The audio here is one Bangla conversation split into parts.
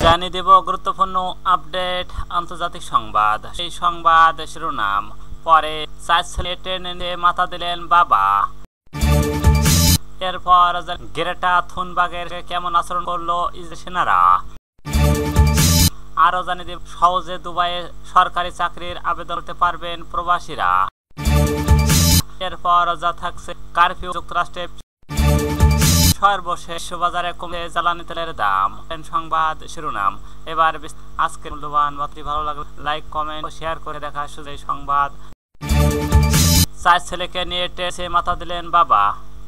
জানিয়ে দেব গুরুত্বপূর্ণ আপডেট আন্তর্জাতিক সংবাদ। সেই সংবাদ শিরোনাম পরে 4 ছেলে ট্রেনে মাথা দিলেন বাবা। এরপর গ্রেটা থুনবার্গের কেমন আচরণ করলো ইসরায়েলি সেনারা। আরো জানিয়ে দেব সহজে দুবাইয়ে সরকারি চাকরির আবেদন করতে পারবেন প্রবাসীরা। এরপর যা থাকছে কারফিউ যুক্তরাষ্ট্রে সর্বশেষ বাজারে কমে জ্বালানি তেলের দাম। সংবাদ শিরোনাম। এবার আজকের মূল্যবান বার্তাটি ভালো লাগলে লাইক কমেন্ট ও শেয়ার করে দেখা শুধু এই সংবাদ। 4 ছেলেকে নিয়ে ট্রেনে মাথা দিলেন বাবা।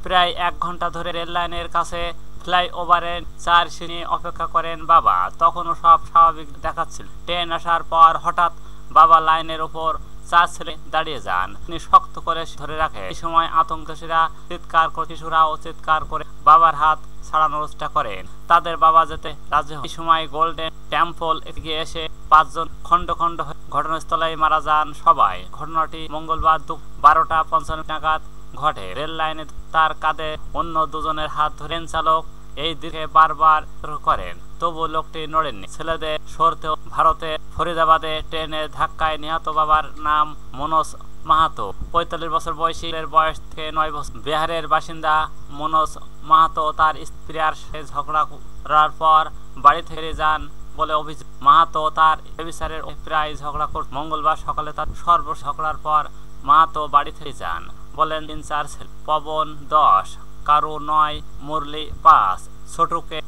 প্রায় 1 ঘন্টা ধরে রেল লাইনের কাছে ফ্লাইওভারে 4 সিঁড়ি অপেক্ষা করেন বাবা। তখনও সব স্বাভাবিক দেখাচ্ছিল। ট্রেন আসার পর হঠাৎ বাবা লাইনের ওপর 4 ছেলে দাঁড়িয়ে যান। তিনি শক্ত করে ধরে রাখে। এই সময় আতঙ্কশীরা চিৎকার করে, শিশুরাও চিৎকার করে বাবার হাত ছাড়ানোর চেষ্টা করেন। তাদের বাবা যেতে রাজি হন। এই সময় গোল্ডেন টেম্পল এগিয়ে এসে 5 জন খন্ড খন্ড হয়ে ঘটনাস্থলেই মারা যান সবাই। ঘটনাটি মঙ্গলবার দুপুর 12:55 নাগাদ ঘটে। রেল লাইনে তার কাঁধে অন্য 2 জনের হাত ধরে চালক এই দিকে বারবার করেন, তবু লোকটি নড়েননি। ছেলেদের সরতেও ভারতে ফরিদাবাদে ট্রেনের ধাক্কায় নিহত বাবার নাম মনোজ মাহাতো। 45 বছর বয়সী, বয়স থেকে 9 বছর। বিহারের বাসিন্দা মনোজ মাহাতো তার স্ত্রীর সাথে ঝগড়া করার পর বাড়ি থেকে যান বলে অভিযোগ। মাহাতো তার বিচারের প্রায় ঝগড়া করত। মঙ্গলবার সকালে তার সর্বশেষ ঝগড়ার পর মাহাতো বাড়ি থেকে যান বলেন 3-4 ছেলে। পবন 10, কারু 9, মুরলি 5। ছোটকে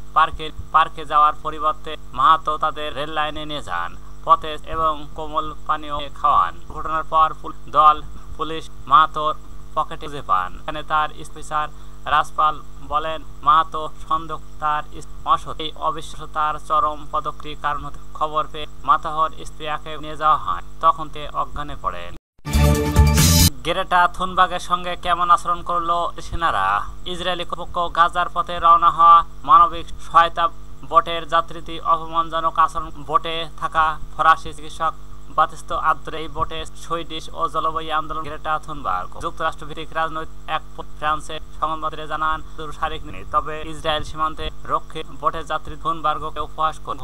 পার্কে যাওয়ার পরিবর্তে মাহাতো তাদের রেল লাইনে নিয়ে যান। পথে এবং কোমল পানীয় খাওয়ান। ঘটনার পর দল পুলিশ মাহাতোর পকেটে খুঁজে পান। এখানে তার স্পিকার রাজপাল বলেন মাহাতো সন্দেহ তার অসৎ। এই অবিশ্বাসতার চরম পদক্ষেপের কারণ হতে খবর পেয়ে মাতাহর স্ত্রীকে নিয়ে যাওয়া হয়। তখন তে অজ্ঞানে পড়েন। গ্রেটা থুনবার্গের সঙ্গে কেমন আচরণ করলো সেনারা। ইসরায়েলি কর্তৃপক্ষ গাজার পথে রওনা হওয়া মানবিক সহায়তা বোটের যাত্রীদের অপমানজনক আচরণ। বোটে থাকা ফরাসি চিকিৎসক বাতিস্ত আদ্রে এই বোটে সুইডিশ ও জলবায়ু আন্দোলন গ্রেটা থুনবার্গ যুক্তরাষ্ট্রভিত্তিক রাজনৈতিক এক ফ্রান্সের সংবাদদাতা জানান শারীরিক নেই, তবে ইসরায়েল সীমান্তে রক্ষী বোটের যাত্রী থুনবার্গকে উপহাস করে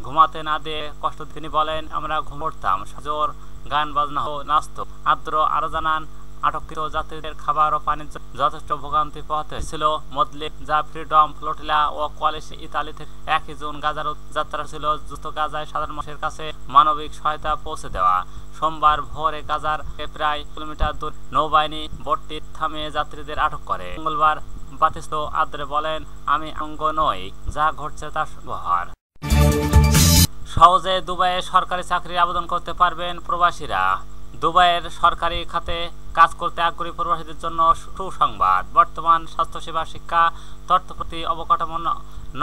ঘুমাতে না দিয়ে কষ্ট। তিনি বলেন আমরা ঘুমোতাম, জোর গান বাজনা ও নাচত। আদ্র আরো জানান আটককৃত যাত্রীদের খাবার ও পানির যথেষ্ট ভোগান্তি পোহাতে হয়েছিল। মদলি যা ফ্রিডম ফ্লোটিলা ও কোয়ালিশন ইতালি থেকে 1 জুন গাজার যাত্রা ছিল। যুক্ত গাজায় সাধারণ মানুষের কাছে মানবিক সহায়তা পৌঁছে দেওয়া। সোমবার ভোরে গাজার প্রায় কিলোমিটার দূর নৌবাহিনী বোটটি থামিয়ে যাত্রীদের আটক করে। মঙ্গলবার বাতিস্ত আদ্রে বলেন আমি অঙ্গ নই, যা ঘটছে তা ব্যবহার। সহজে দুবাইয়ে সরকারি চাকরির আবেদন করতে পারবেন প্রবাসীরা। দুবাইয়ের সরকারি খাতে কাজ করতে আগ্রহী প্রবাসীদের জন্য সুসংবাদ। বর্তমান স্বাস্থ্যসেবা, শিক্ষা, তথ্যপ্রযুক্তি, অবকাঠামো,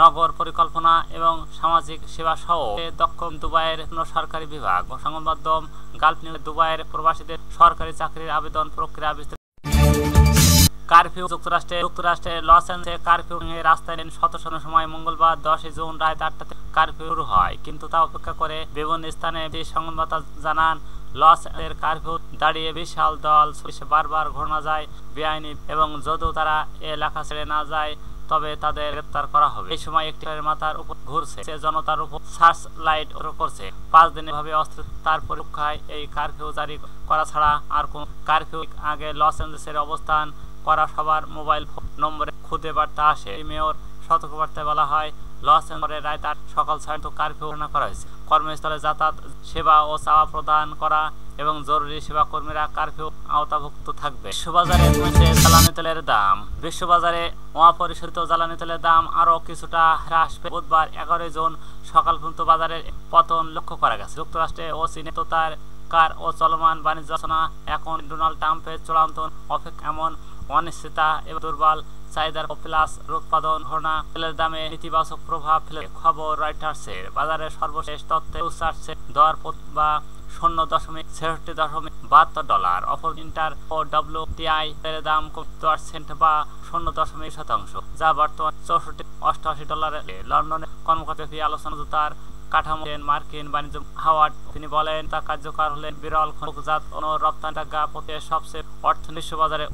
নগর পরিকল্পনা এবং সামাজিক সেবা সহ দক্ষিণ দুবাইয়ের সরকারি বিভাগ ও সংবাদ মাধ্যম গালফ নিউজ দুবাইয়ের প্রবাসীদের সরকারি চাকরির আবেদন প্রক্রিয়া বিস্তারিত। কারফিউ যুক্তরাষ্ট্রে লস অ্যাঞ্জেলেসে কারফিউ রাস্তায় শতসনের সময় মঙ্গলবার 10 জুন রাত 8টাতে কারফিউ শুরু হয়, কিন্তু তা উপেক্ষা করে বিভিন্ন স্থানে সংবাদদাতা জানান লস এর কারফিউ দাঁড়িয়ে বিশাল দল বারবার ঘটনা যায় বেআইনি এবং যদিও তারা এলাকা ছেড়ে না যায় তবে তাদের গ্রেপ্তার করা হবে। এই সময় একটি মাথার উপর ঘুরছে, সে জনতার উপর সার্চ লাইট করছে। 5 দিনের ভাবে তার পরীক্ষায় এই কারফিউ জারি করা ছাড়া আর কোন কারফিউ আগে লস অ্যাঞ্জেলেসের অবস্থান করা সবার মোবাইল ফোন নম্বরে খুদে বার্তা আসে। মেয়র সতর্কবার্তায় বলা হয় লস অ্যাঞ্জেলেসে রাত 8 সকাল 6 কারফিউ ঘোষণা করা হয়েছে। কর্মস্থলে যাতায়াত সেবা ও চাওয়া প্রদান করা এবং জরুরি সেবা কর্মীরা কারফিউ আওতাভুক্ত থাকবে। বিশ্ববাজারে কমেছে জ্বালানি তেলের দাম। বিশ্ববাজারে অপরিশোধিত জ্বালানি তেলের দাম আরো কিছুটা হ্রাস পেয়ে বুধবার 11 জুন সকাল পর্যন্ত বাজারের পতন লক্ষ্য করা গেছে। যুক্তরাষ্ট্রে ও চীনে তার কার ও চলমান বাণিজ্য আলোচনা এখন ডোনাল্ড ট্রাম্পের চূড়ান্ত অপেক্ষা এমন অনিশ্চিততা এবং দুর্বল চাহিদার প্লাস উৎপাদন ঘটনা তেলের দামে নেতিবাচক প্রভাব ফেলে। খবর রয়টার্সের। বাজারের সর্বশেষ তথ্যে উচ্চারছে দর বা $0.6672 অপর ইন্টার ও WTI এর দাম 10 বা 0.1%, যা বর্তমান $64-88। লন্ডনে কর্মকর্তা আলোচনা তার কাঠামো মার্কিন বাণিজ্য হাওয়ার্ড তিনি বলেন তা কার্যকর হলে বিরল খনিজাত ও রপ্তানি প্রতি সবচেয়ে অর্থনীতি বাজারে